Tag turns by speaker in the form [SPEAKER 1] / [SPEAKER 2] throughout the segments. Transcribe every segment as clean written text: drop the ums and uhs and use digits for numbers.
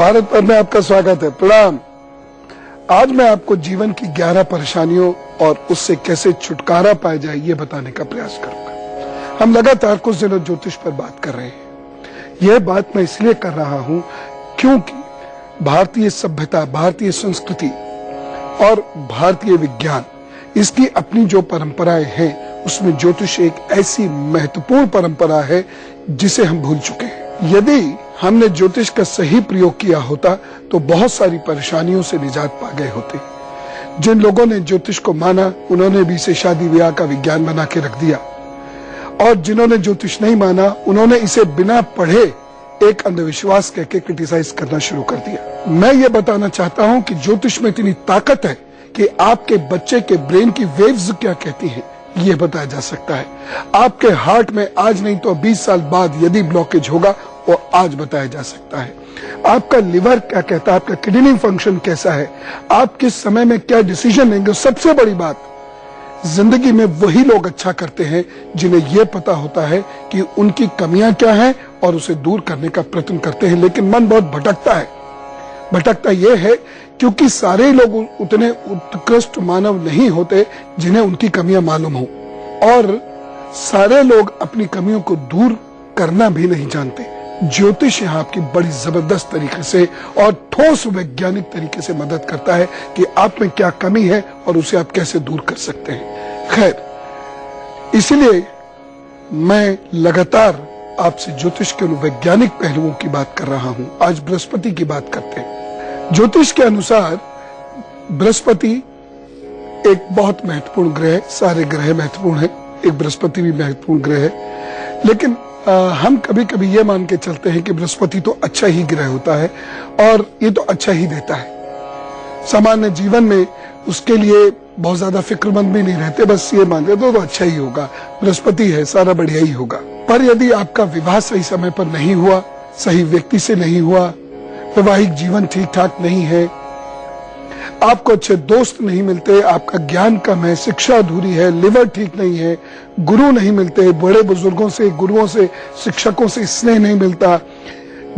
[SPEAKER 1] भारत पर में आपका स्वागत है। प्रणाम। आज मैं आपको जीवन की 11 परेशानियों और उससे कैसे छुटकारा पाया जाए ये बताने का प्रयास करूंगा। हम लगातार कुछ दिनों ज्योतिष पर बात कर रहे हैं। यह बात मैं इसलिए कर रहा हूं क्योंकि भारतीय सभ्यता, भारतीय संस्कृति और भारतीय विज्ञान, इसकी अपनी जो परंपराएं हैं उसमें ज्योतिष एक ऐसी महत्वपूर्ण परंपरा है जिसे हम भूल चुके हैं। यदि हमने ज्योतिष का सही प्रयोग किया होता तो बहुत सारी परेशानियों से निजात पा गए होते। जिन लोगों ने ज्योतिष को माना उन्होंने भी इसे शादी विवाह का विज्ञान बना के रख दिया, और जिन्होंने ज्योतिष नहीं माना उन्होंने इसे बिना पढ़े एक अंधविश्वास कहकर क्रिटिसाइज करना शुरू कर दिया। मैं ये बताना चाहता हूं कि ज्योतिष में इतनी ताकत है कि आपके बच्चे के ब्रेन की वेव्स क्या कहती हैं ये बताया जा सकता है। आपके हार्ट में आज नहीं तो 20 साल बाद यदि ब्लॉकेज होगा वो आज बताया जा सकता है। आपका लिवर क्या कहता है, आपका किडनी फंक्शन कैसा है, आप किस समय में क्या डिसीजन लेंगे। सबसे बड़ी बात, जिंदगी में वही लोग अच्छा करते हैं जिन्हें यह पता होता है कि उनकी कमियां क्या हैं और उसे दूर करने का प्रयत्न करते हैं। लेकिन मन बहुत भटकता है। भटकता यह है क्योंकि सारे लोग उतने उत्कृष्ट मानव नहीं होते जिन्हें उनकी कमियां मालूम हो, और सारे लोग अपनी कमियों को दूर करना भी नहीं जानते। ज्योतिष यहाँ आपकी बड़ी जबरदस्त तरीके से और ठोस वैज्ञानिक तरीके से मदद करता है कि आप में क्या कमी है और उसे आप कैसे दूर कर सकते हैं। खैर, इसलिए मैं लगातार आपसे ज्योतिष के वैज्ञानिक पहलुओं की बात कर रहा हूं। आज बृहस्पति की बात करते हैं। ज्योतिष के अनुसार बृहस्पति एक बहुत महत्वपूर्ण ग्रह है। सारे ग्रह महत्वपूर्ण है, एक बृहस्पति भी महत्वपूर्ण ग्रह है, लेकिन हम कभी कभी ये मान के चलते हैं कि बृहस्पति तो अच्छा ही ग्रह होता है और ये तो अच्छा ही देता है। सामान्य जीवन में उसके लिए बहुत ज्यादा फिक्रमंद भी नहीं रहते, बस ये मानते तो अच्छा ही होगा, बृहस्पति है, सारा बढ़िया ही होगा। पर यदि आपका विवाह सही समय पर नहीं हुआ, सही व्यक्ति से नहीं हुआ, वैवाहिक जीवन ठीक ठाक नहीं है, आपको अच्छे दोस्त नहीं मिलते, आपका ज्ञान कम है, शिक्षा अधूरी है, लिवर ठीक नहीं है, गुरु नहीं मिलते, बड़े बुजुर्गों से, गुरुओं से, शिक्षकों से स्नेह नहीं मिलता,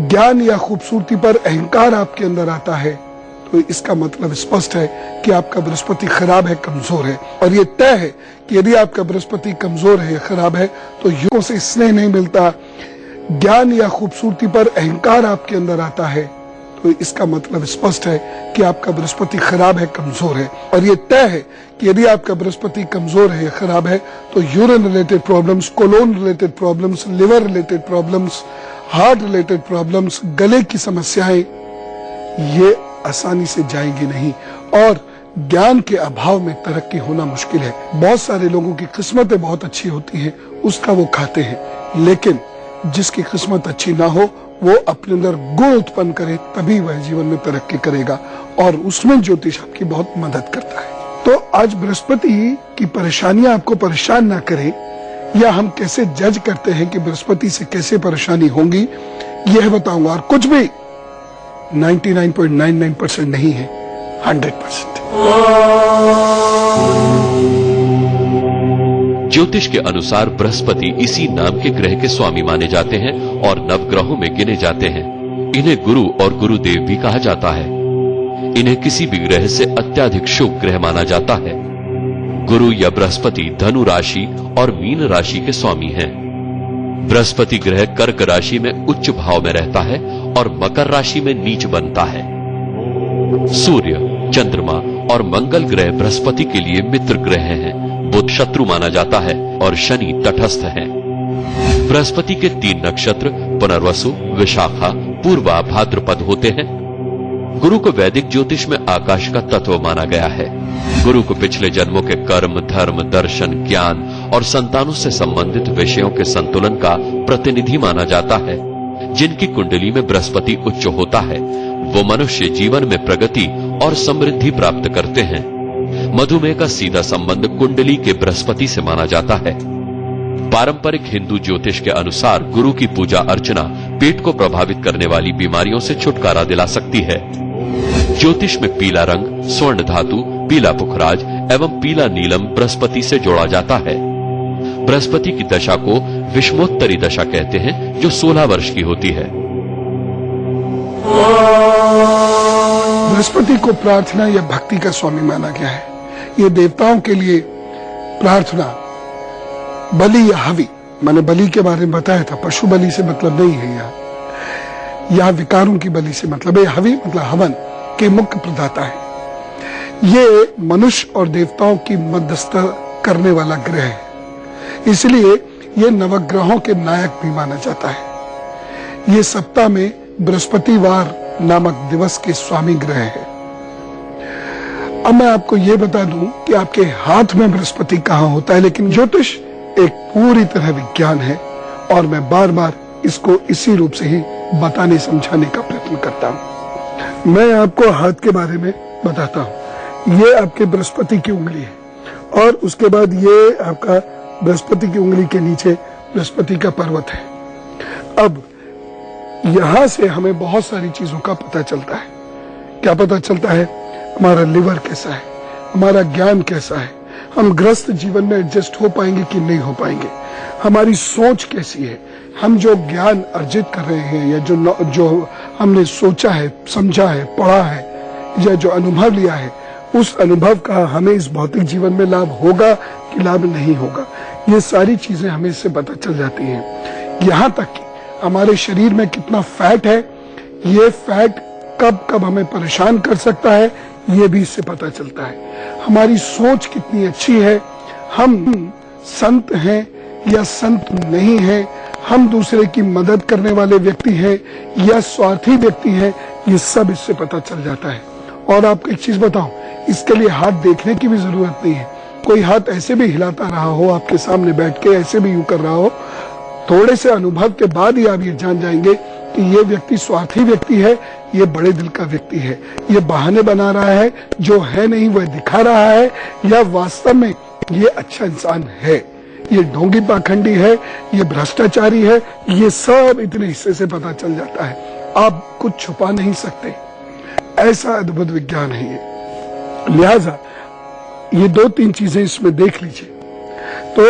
[SPEAKER 1] ज्ञान या खूबसूरती पर अहंकार आपके अंदर आता है, तो इसका मतलब स्पष्ट है कि आपका बृहस्पति खराब है, कमजोर है। और ये तय है कि यदि आपका बृहस्पति कमजोर है, खराब है, तो युगों से स्नेह नहीं मिलता, ज्ञान या खूबसूरती पर अहंकार आपके अंदर आता है, तो इसका मतलब स्पष्ट है कि आपका बृहस्पति खराब है, कमजोर है। और ये तय है कि यदि आपका बृहस्पति कमजोर है, खराब है, तो urine related problems, colon related problems, liver related problems, heart related problems, गले की समस्याएं, ये आसानी से जाएंगी नहीं, और ज्ञान के अभाव में तरक्की होना मुश्किल है। बहुत सारे लोगों की किस्मतें बहुत अच्छी होती हैं, उसका वो खाते हैं, लेकिन जिसकी किस्मत अच्छी ना हो वो अपने अंदर गुण उत्पन्न करे, तभी वह जीवन में तरक्की करेगा, और उसमें ज्योतिष आपकी बहुत मदद करता है। तो आज बृहस्पति की परेशानियां आपको परेशान ना करें, या हम कैसे जज करते हैं कि बृहस्पति से कैसे परेशानी होंगी, यह बताऊंगा। और कुछ भी 99.99% नहीं है, 100%।
[SPEAKER 2] ज्योतिष के अनुसार बृहस्पति इसी नाम के ग्रह के स्वामी माने जाते हैं और नवग्रहों में गिने जाते हैं। इन्हें गुरु और गुरुदेव भी कहा जाता है। इन्हें किसी भी ग्रह से अत्यधिक शुभ ग्रह माना जाता है। गुरु या बृहस्पति धनु राशि और मीन राशि के स्वामी हैं। बृहस्पति ग्रह कर्क राशि में उच्च भाव में रहता है और मकर राशि में नीच बनता है। सूर्य, चंद्रमा और मंगल ग्रह बृहस्पति के लिए मित्र ग्रह हैं। बुध शत्रु माना जाता है और शनि तटस्थ है। बृहस्पति के 3 नक्षत्र पुनर्वसु, विशाखा, पूर्वा, भाद्रपद होते हैं। गुरु को वैदिक ज्योतिष में आकाश का तत्व माना गया है। गुरु को पिछले जन्मों के कर्म, धर्म, दर्शन, ज्ञान और संतानों से संबंधित विषयों के संतुलन का प्रतिनिधि माना जाता है। जिनकी कुंडली में बृहस्पति उच्च होता है वो मनुष्य जीवन में प्रगति और समृद्धि प्राप्त करते हैं। मधुमेह का सीधा संबंध कुंडली के बृहस्पति से माना जाता है। पारंपरिक हिंदू ज्योतिष के अनुसार गुरु की पूजा अर्चना पेट को प्रभावित करने वाली बीमारियों से छुटकारा दिला सकती है। ज्योतिष में पीला रंग, स्वर्ण धातु, पीला पुखराज एवं पीला नीलम बृहस्पति से जोड़ा जाता है। बृहस्पति की दशा को विषमोत्तरी दशा कहते हैं, जो 16 वर्ष की होती है।
[SPEAKER 1] बृहस्पति को प्रार्थना या भक्ति का स्वामी माना गया है। ये देवताओं के लिए प्रार्थना, बलि या हवि, मैंने बलि के बारे में बताया था, पशु बलि से मतलब नहीं है यहाँ विकारों की बलि से मतलब है। हवि मतलब हवन के मुख्य प्रदाता है। ये मनुष्य और देवताओं की मध्यस्थता करने वाला ग्रह है, इसलिए ये नवग्रहों के नायक भी माना जाता है। ये सप्ताह में बृहस्पतिवार नामक दिवस के स्वामी ग्रह है। अब मैं आपको ये बता दूं कि आपके हाथ में बृहस्पति कहाँ होता है, लेकिन ज्योतिष एक पूरी तरह विज्ञान है और मैं बार बार इसको इसी रूप से ही बताने समझाने का प्रयत्न करता हूं। मैं आपको हाथ के बारे में बताता हूं। ये आपके बृहस्पति की उंगली है और उसके बाद ये आपका बृहस्पति की उंगली के नीचे बृहस्पति का पर्वत है। अब यहां से हमें बहुत सारी चीजों का पता चलता है। क्या पता चलता है? हमारा लिवर कैसा है, हमारा ज्ञान कैसा है, हम ग्रस्त जीवन में एडजस्ट हो पाएंगे कि नहीं हो पाएंगे, हमारी सोच कैसी है, हम जो ज्ञान अर्जित कर रहे हैं या जो हमने सोचा है, समझा है, पढ़ा है या जो अनुभव लिया है, उस अनुभव का हमें इस भौतिक जीवन में लाभ होगा कि लाभ नहीं होगा, ये सारी चीजें हमें इससे पता चल जाती हैं। यहाँ तक कि हमारे शरीर में कितना फैट है, ये फैट कब कब हमें परेशान कर सकता है, ये भी इससे पता चलता है। हमारी सोच कितनी अच्छी है, हम संत हैं या संत नहीं हैं, हम दूसरे की मदद करने वाले व्यक्ति हैं या स्वार्थी व्यक्ति हैं, ये सब इससे पता चल जाता है। और आपको एक चीज बताऊं, इसके लिए हाथ देखने की भी जरूरत नहीं है। कोई हाथ ऐसे भी हिलाता रहा हो, आपके सामने बैठ के ऐसे भी यूं कर रहा हो, थोड़े से अनुभव के बाद ही आप ये जान जाएंगे कि ये व्यक्ति स्वार्थी व्यक्ति है, ये बड़े दिल का व्यक्ति है, ये बहाने बना रहा है, जो है नहीं वह दिखा रहा है, या वास्तव में ये अच्छा इंसान है, ये ढोंगी पाखंडी है, ये भ्रष्टाचारी है। ये सब इतने हिस्से से पता चल जाता है, आप कुछ छुपा नहीं सकते। ऐसा अद्भुत विज्ञान है ये। लिहाजा ये 2-3 चीजें इसमें देख लीजिए। तो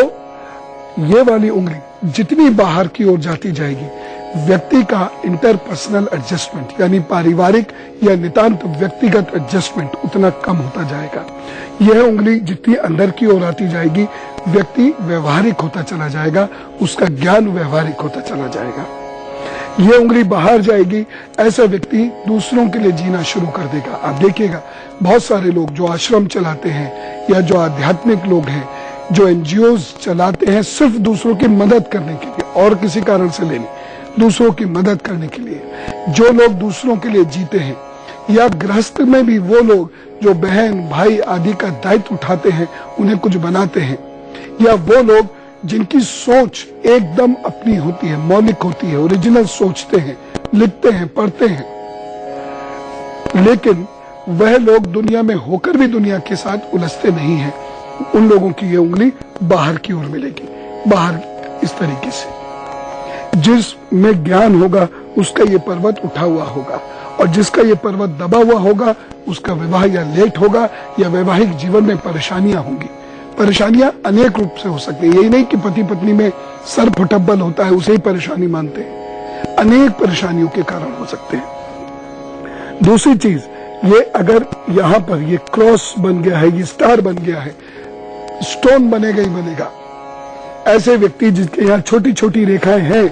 [SPEAKER 1] ये वाली उंगली जितनी बाहर की ओर जाती जाएगी, व्यक्ति का इंटरपर्सनल एडजस्टमेंट यानी पारिवारिक या नितांत व्यक्तिगत एडजस्टमेंट उतना कम होता जाएगा। यह उंगली जितनी अंदर की ओर आती जाएगी, व्यक्ति व्यवहारिक होता चला जाएगा, उसका ज्ञान व्यवहारिक होता चला जाएगा। यह उंगली बाहर जाएगी, ऐसा व्यक्ति दूसरों के लिए जीना शुरू कर देगा। आप देखिएगा बहुत सारे लोग जो आश्रम चलाते हैं या जो आध्यात्मिक लोग हैं, जो एनजीओज चलाते हैं सिर्फ दूसरों की मदद करने के लिए और किसी कारण से लेनी, दूसरों की मदद करने के लिए, जो लोग दूसरों के लिए जीते हैं, या गृहस्थ में भी वो लोग जो बहन भाई आदि का दायित्व उठाते हैं, उन्हें कुछ बनाते हैं, या वो लोग जिनकी सोच एकदम अपनी होती है, मौलिक होती है, ओरिजिनल सोचते हैं, लिखते हैं, पढ़ते हैं, लेकिन वह लोग दुनिया में होकर भी दुनिया के साथ उलझते नहीं हैं, उन लोगों की ये उंगली बाहर की ओर मिलेगी। बाहर इस तरीके से जिसमें ज्ञान होगा उसका ये पर्वत उठा हुआ होगा, और जिसका ये पर्वत दबा हुआ होगा उसका विवाह या लेट होगा, या वैवाहिक जीवन में परेशानियां होंगी। परेशानियां अनेक रूप से हो सकती है, यही नहीं कि पति पत्नी में सर फुटब्बल होता है उसे ही परेशानी मानते हैं, अनेक परेशानियों के कारण हो सकते हैं। दूसरी चीज, ये अगर यहाँ पर ये क्रॉस बन गया है, ये स्टार बन गया है, स्टोन बनेगा ही बनेगा। ऐसे व्यक्ति जिनके यहाँ छोटी छोटी रेखाएं हैं,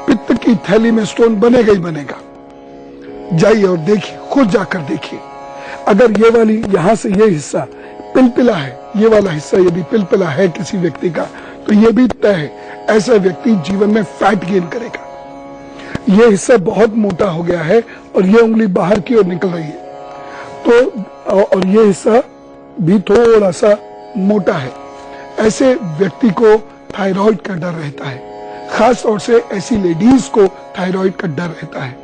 [SPEAKER 1] पित्त की थैली में स्टोन बनेगा ही बनेगा। जाइए और देखिए, खुद जाकर देखिए। अगर ये वाली यहाँ से ये हिस्सा पिलपिला है, ये वाला हिस्सा यदि पिलपिला है किसी व्यक्ति का, तो ये भी तय है ऐसा व्यक्ति जीवन में फैट गेन करेगा। ये हिस्सा बहुत मोटा हो गया है और ये उंगली बाहर की ओर निकल रही है, तो और ये हिस्सा भी थोड़ा सा मोटा है, ऐसे व्यक्ति को थायराइड का डर रहता है। खास तौर से ऐसी लेडीज को थायराइड का डर रहता है।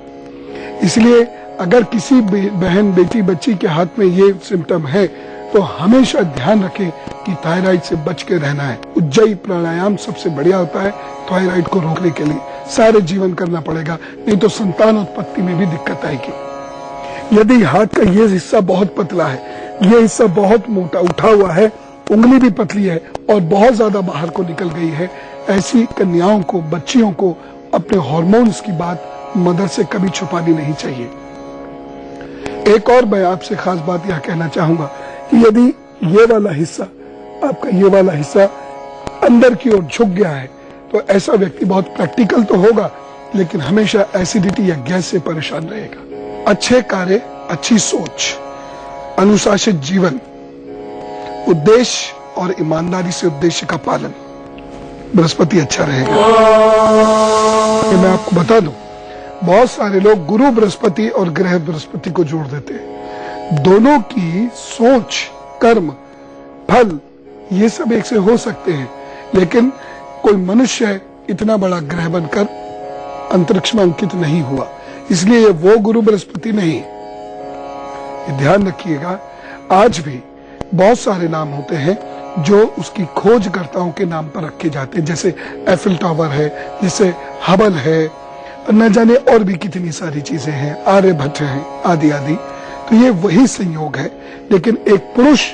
[SPEAKER 1] इसलिए अगर किसी बहन बेटी बच्ची के हाथ में ये सिम्टम है तो हमेशा ध्यान रखें कि थायराइड से बच के रहना है। उज्जयी प्राणायाम सबसे बढ़िया होता है थायराइड को रोकने के लिए। सारे जीवन करना पड़ेगा, नहीं तो संतान उत्पत्ति में भी दिक्कत आएगी। यदि हाथ का ये हिस्सा बहुत पतला है, ये हिस्सा बहुत मोटा उठा हुआ है, उंगली भी पतली है और बहुत ज्यादा बाहर को निकल गई है, ऐसी कन्याओं को, बच्चियों को अपने हार्मोन्स की बात मदर से कभी छुपानी नहीं चाहिए। एक और मैं आपसे खास बात यह कहना चाहूंगा कि यदि ये वाला हिस्सा, आपका ये वाला हिस्सा अंदर की ओर झुक गया है तो ऐसा व्यक्ति बहुत प्रैक्टिकल तो होगा लेकिन हमेशा एसिडिटी या गैस से परेशान रहेगा। अच्छे कार्य, अच्छी सोच, अनुशासित जीवन, उद्देश्य और ईमानदारी से उद्देश्य का पालन, बृहस्पति अच्छा रहेगा। मैं आपको बता दूं, बहुत सारे लोग गुरु बृहस्पति और ग्रह बृहस्पति को जोड़ देते हैं। दोनों की सोच, कर्म, फल ये सब एक से हो सकते हैं लेकिन कोई मनुष्य इतना बड़ा ग्रह बनकर अंतरिक्ष में अंकित नहीं हुआ, इसलिए ये वो गुरु बृहस्पति नहीं। ये ध्यान रखिएगा, आज भी बहुत सारे नाम होते हैं जो उसकी खोजकर्ताओं के नाम पर रखे जाते हैं, जैसे एफिल टावर है, जैसे हबल है, न जाने और भी कितनी सारी चीजें हैं, आर्यभट्ट हैं, आदि आदि। तो ये वही संयोग है, लेकिन एक पुरुष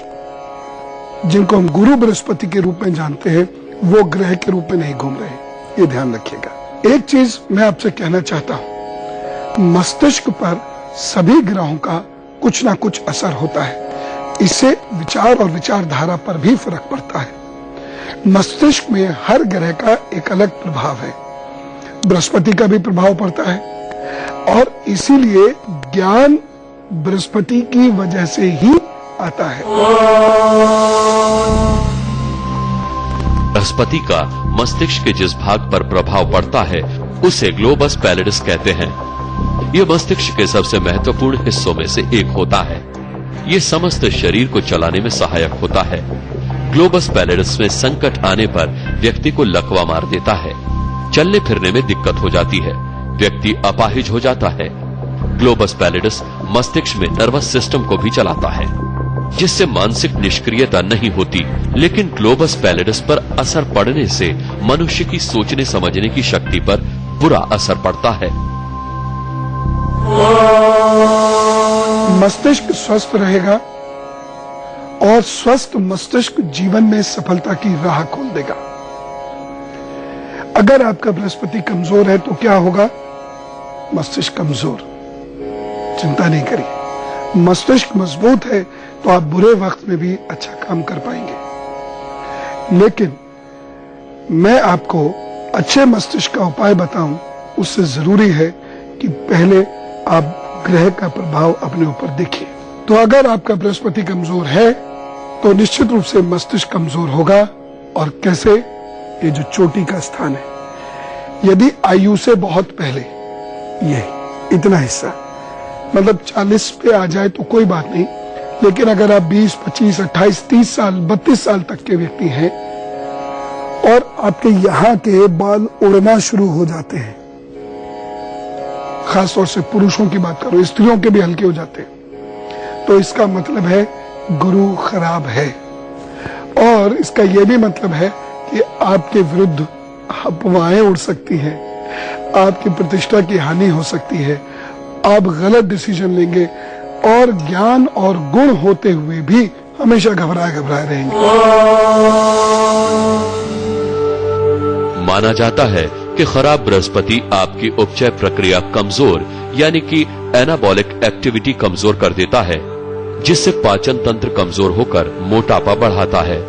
[SPEAKER 1] जिनको हम गुरु बृहस्पति के रूप में जानते हैं वो ग्रह के रूप में नहीं घूम रहे, ये ध्यान रखिएगा। एक चीज मैं आपसे कहना चाहता हूं, मस्तिष्क पर सभी ग्रहों का कुछ ना कुछ असर होता है, इससे विचार और विचारधारा पर भी फर्क पड़ता है। मस्तिष्क में हर ग्रह का एक अलग प्रभाव है, बृहस्पति का भी प्रभाव पड़ता है और इसीलिए ज्ञान बृहस्पति की वजह से ही आता है।
[SPEAKER 2] बृहस्पति का मस्तिष्क के जिस भाग पर प्रभाव पड़ता है उसे ग्लोबस पैलिडिस कहते हैं। यह मस्तिष्क के सबसे महत्वपूर्ण हिस्सों में से एक होता है। ये समस्त शरीर को चलाने में सहायक होता है। ग्लोबस पैलिडिस में संकट आने पर व्यक्ति को लकवा मार देता है, चलने फिरने में दिक्कत हो जाती है, व्यक्ति अपाहिज हो जाता है। ग्लोबस पैलिडिस मस्तिष्क में नर्वस सिस्टम को भी चलाता है, जिससे मानसिक निष्क्रियता नहीं होती, लेकिन ग्लोबस पैलिडिस पर असर पड़ने से मनुष्य की सोचने समझने की शक्ति पर बुरा असर पड़ता है।
[SPEAKER 1] मस्तिष्क स्वस्थ रहेगा और स्वस्थ मस्तिष्क जीवन में सफलता की राह खोल देगा। अगर आपका बृहस्पति कमजोर है तो क्या होगा? मस्तिष्क कमजोर, चिंता नहीं करिए। मस्तिष्क मजबूत है तो आप बुरे वक्त में भी अच्छा काम कर पाएंगे। लेकिन मैं आपको अच्छे मस्तिष्क का उपाय बताऊं, उससे जरूरी है कि पहले आप ग्रह का प्रभाव अपने ऊपर देखिए। तो अगर आपका बृहस्पति कमजोर है तो निश्चित रूप से मस्तिष्क कमजोर होगा। और कैसे? ये जो चोटी का स्थान है, यदि आयु से बहुत पहले ये इतना हिस्सा मतलब 40 पे आ जाए तो कोई बात नहीं, लेकिन अगर आप 20, 25, 28, 30 साल, 32 साल तक के व्यक्ति हैं और आपके यहाँ के बाल उड़ना शुरू हो जाते हैं, खासतौर से पुरुषों की बात करो, स्त्रियों के भी हल्के हो जाते हैं, तो इसका मतलब है गुरु खराब है। और इसका यह भी मतलब है कि आपके विरुद्ध अफवाहें उड़ सकती हैं, आपकी प्रतिष्ठा की हानि हो सकती है, आप गलत डिसीजन लेंगे और ज्ञान और गुण होते हुए भी हमेशा घबराए रहेंगे।
[SPEAKER 2] माना जाता है कि खराब बृहस्पति आपकी उपचय प्रक्रिया कमजोर यानी कि एनाबॉलिक एक्टिविटी कमजोर कर देता है, जिससे पाचन तंत्र कमजोर होकर मोटापा बढ़ाता है।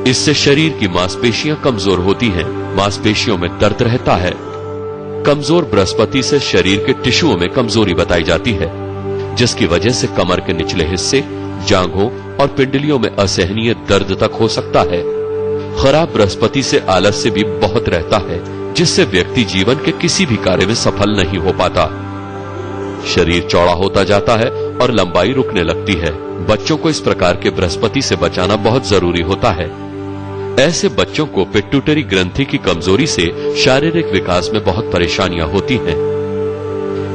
[SPEAKER 2] इससे शरीर की मांसपेशियां कमजोर होती हैं, मांसपेशियों में दर्द रहता है। कमजोर बृहस्पति से शरीर के टिश्यूओं में कमजोरी बताई जाती है, जिसकी वजह से कमर के निचले हिस्से, जांघों और पिंडलियों में असहनीय दर्द तक हो सकता है। खराब बृहस्पति से आलस्य भी बहुत रहता है, जिससे व्यक्ति जीवन के किसी भी कार्य में सफल नहीं हो पाता। शरीर चौड़ा होता जाता है और लंबाई रुकने लगती है। बच्चों को इस प्रकार के बृहस्पति से बचाना बहुत जरूरी होता है। ऐसे बच्चों को पिट्यूटरी ग्रंथि की कमजोरी से शारीरिक विकास में बहुत परेशानियां होती हैं।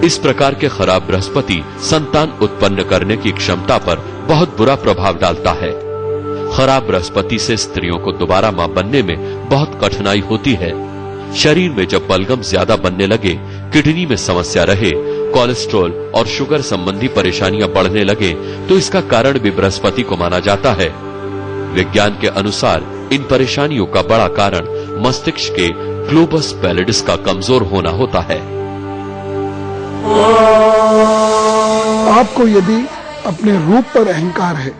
[SPEAKER 2] इस प्रकार के खराब बृहस्पति संतान उत्पन्न करने की क्षमता पर बहुत बुरा प्रभाव डालता है। खराब बृहस्पति से स्त्रियों को दोबारा मां बनने में बहुत कठिनाई होती है। शरीर में जब बलगम ज्यादा बनने लगे, किडनी में समस्या रहे, कोलेस्ट्रॉल और शुगर संबंधी परेशानियां बढ़ने लगे, तो इसका कारण भी बृहस्पति को माना जाता है। विज्ञान के अनुसार इन परेशानियों का बड़ा कारण मस्तिष्क के ग्लोबस पैलिडिस का कमजोर होना होता है।
[SPEAKER 1] आपको यदि अपने रूप पर अहंकार है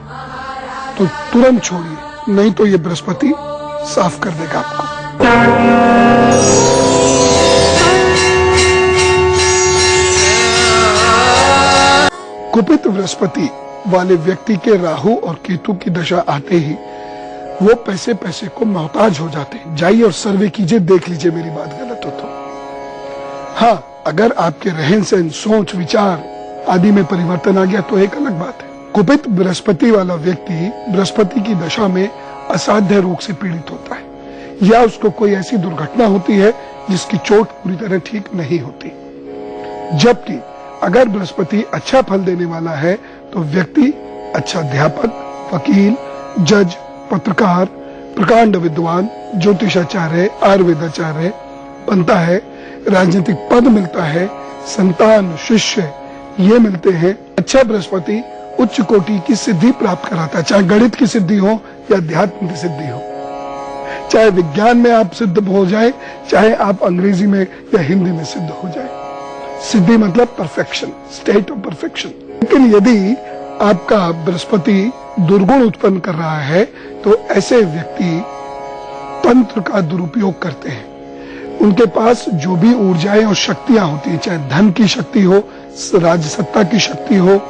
[SPEAKER 1] तो तुरंत छोड़िए, नहीं तो ये बृहस्पति साफ कर देगा आपको। कुपित बृहस्पति वाले व्यक्ति के राहु और केतु की दशा आते ही वो पैसे को मोहताज हो जाते हैं। जाइए और सर्वे कीजिए, देख लीजिए मेरी बात गलत हो तो। हाँ, अगर आपके रहन सहन, सोच विचार आदि में परिवर्तन आ गया तो एक अलग बात है। कुपित बृहस्पति वाला व्यक्ति बृहस्पति की दशा में असाध्य रोग से पीड़ित होता है या उसको कोई ऐसी दुर्घटना होती है जिसकी चोट पूरी तरह ठीक नहीं होती। जबकि अगर बृहस्पति अच्छा फल देने वाला है तो व्यक्ति अच्छा अध्यापक, वकील, जज, पत्रकार, प्रकांड विद्वान, ज्योतिषाचार्य, आयुर्वेदाचार्य बनता है, राजनीतिक पद मिलता है, संतान, शिष्य ये मिलते हैं। अच्छा बृहस्पति उच्च कोटि की सिद्धि प्राप्त कराता है, चाहे गणित की सिद्धि हो या अध्यात्म की सिद्धि हो, चाहे विज्ञान में आप सिद्ध हो जाए, चाहे आप अंग्रेजी में या हिंदी में सिद्ध हो जाए। सिद्धि मतलब परफेक्शन, स्टेट ऑफ परफेक्शन। लेकिन यदि आपका बृहस्पति दुर्गुण उत्पन्न कर रहा है तो ऐसे व्यक्ति तंत्र का दुरुपयोग करते हैं। उनके पास जो भी ऊर्जाएं और शक्तियां होती हैं, चाहे धन की शक्ति हो, राजसत्ता की शक्ति हो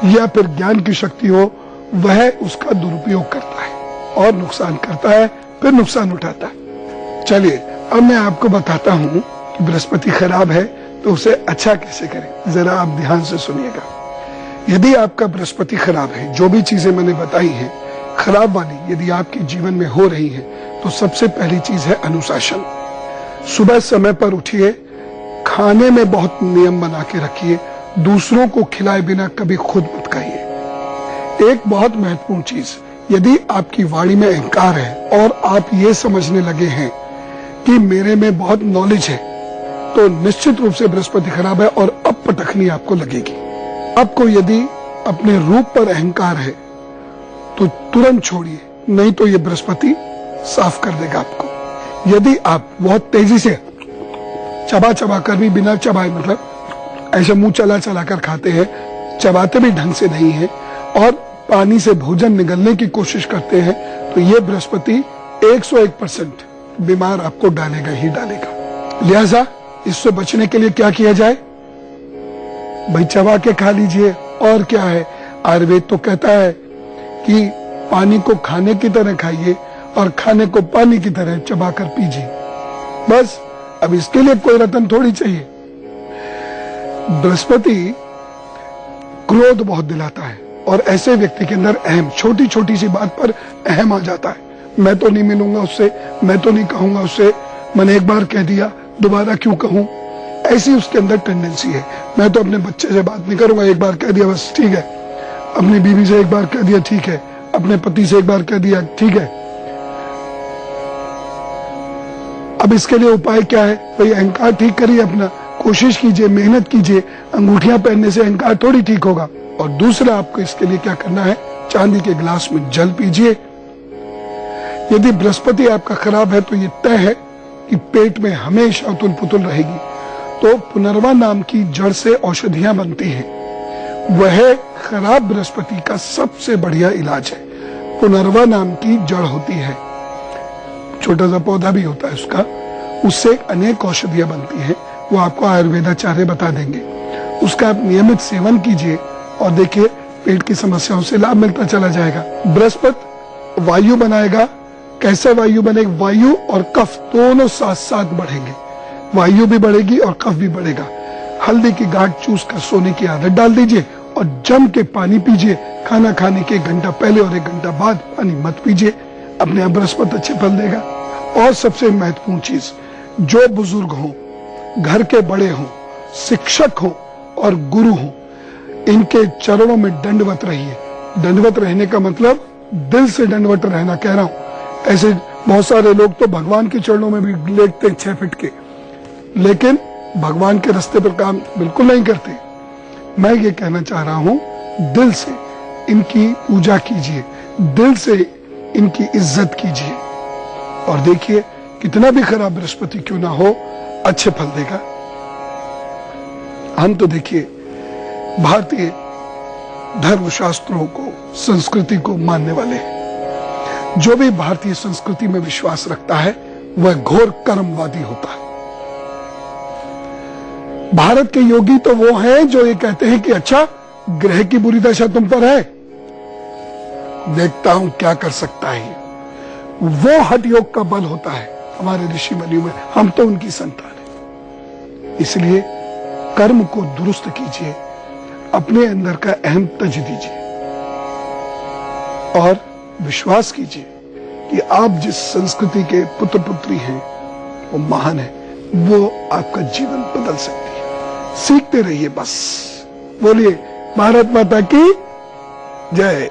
[SPEAKER 1] या फिर ज्ञान की शक्ति हो, वह उसका दुरुपयोग करता है और नुकसान करता है, फिर नुकसान उठाता है। चलिए अब मैं आपको बताता हूं कि बृहस्पति खराब है तो उसे अच्छा कैसे करें। जरा आप ध्यान से सुनिएगा। यदि आपका बृहस्पति खराब है, जो भी चीजें मैंने बताई हैं खराब वाली यदि आपके जीवन में हो रही है तो सबसे पहली चीज है अनुशासन। सुबह समय पर उठिए, खाने में बहुत नियम बना के रखिए, दूसरों को खिलाए बिना कभी खुद मत खाइए। एक बहुत महत्वपूर्ण चीज, यदि आपकी वाणी में अहंकार है और आप ये समझने लगे हैं कि मेरे में बहुत नॉलेज है तो निश्चित रूप से बृहस्पति खराब है और अब पटखनी आपको लगेगी। आपको यदि अपने रूप पर अहंकार है तो तुरंत छोड़िए, नहीं तो ये बृहस्पति साफ कर देगा आपको। यदि आप बहुत तेजी से चबा कर भी बिना चबाए, मतलब ऐसे मुंह चला कर खाते हैं, चबाते भी ढंग से नहीं है और पानी से भोजन निगलने की कोशिश करते हैं तो ये बृहस्पति 101% बीमार आपको डालेगा ही डालेगा। लिहाजा इससे बचने के लिए क्या किया जाए भाई? चबा के खा लीजिए। और क्या है, आयुर्वेद तो कहता है कि पानी को खाने की तरह खाइए और खाने को पानी की तरह चबा कर पीजिए। बस, अब इसके लिए कोई रतन थोड़ी चाहिए। बृहस्पति क्रोध बहुत दिलाता है और ऐसे व्यक्ति के अंदर अहम, छोटी छोटी सी बात पर अहम आ जाता है। मैं तो नहीं मिलूंगा उससे, मैं तो नहीं कहूंगा उससे, मैंने एक बार कह दिया दोबारा क्यों कहूं, ऐसी उसके अंदर टेंडेंसी है। मैं तो अपने बच्चे से बात नहीं करूंगा, एक बार कह दिया बस ठीक है। अपनी बीवी से एक बार कह दिया ठीक है, अपने पति से एक बार कह दिया ठीक है। अब इसके लिए उपाय क्या है भाई? अहंकार ठीक करिए अपना, कोशिश कीजिए, मेहनत कीजिए। अंगूठियां पहनने से अहंकार थोड़ी ठीक होगा। और दूसरा आपको इसके लिए क्या करना है, चांदी के गिलास में जल पीजिए। यदि बृहस्पति आपका खराब है तो ये तय है कि पेट में हमेशा उतुल पुतुल रहेगी। तो पुनर्वा नाम की जड़ से औषधियां बनती हैं, वह खराब बृहस्पति का सबसे बढ़िया इलाज है। पुनर्वा नाम की जड़ होती है, छोटा सा पौधा भी होता है उसका, उससे अनेक औषधियां बनती हैं, वो आपको आयुर्वेदाचार्य बता देंगे। उसका आप नियमित सेवन कीजिए और देखिए पेट की समस्याओं से लाभ मिलता चला जाएगा। बृहस्पति वायु बनाएगा। कैसे वायु बनेगा? वायु और कफ दोनों साथ साथ बढ़ेंगे, वायु भी बढ़ेगी और कफ भी बढ़ेगा। हल्दी की गांठ चूस कर सोने की आदत डाल दीजिए और जम के पानी पीजिए। खाना खाने के 1 घंटा पहले और 1 घंटा बाद पानी मत पीजिए, अपने आप बृहस्पति अच्छे फल देगा। और सबसे महत्वपूर्ण चीज, जो बुजुर्ग हों, घर के बड़े हों, शिक्षक हों और गुरु हों, इनके चरणों में दंडवत रहिए। दंडवत रहने का मतलब दिल से दंडवत रहना कह रहा हूं। ऐसे बहुत सारे लोग तो भगवान के चरणों में भी लेटते हैं 6 फीट के, लेकिन भगवान के रास्ते पर काम बिल्कुल नहीं करते। मैं ये कहना चाह रहा हूं, दिल से इनकी पूजा कीजिए, दिल से इनकी इज्जत कीजिए और देखिए कितना भी खराब बृहस्पति क्यों ना हो, अच्छे फल देगा। हम तो देखिए भारतीय धर्मशास्त्रों को, संस्कृति को मानने वाले हैं। जो भी भारतीय संस्कृति में विश्वास रखता है वह घोर कर्मवादी होता है। भारत के योगी तो वो हैं जो ये कहते हैं कि अच्छा, ग्रह की बुरी दशा तुम पर है, देखता हूं क्या कर सकता है। वो हठ योग का बल होता है हमारे ऋषि मुनियों में। हम तो उनकी संतान है। इसलिए कर्म को दुरुस्त कीजिए, अपने अंदर का अहम तज दीजिए और विश्वास कीजिए कि आप जिस संस्कृति के पुत्र पुत्री हैं वो महान है, वो आपका जीवन बदल सकती है। सीखते रहिए बस। बोलिए भारत माता की जय।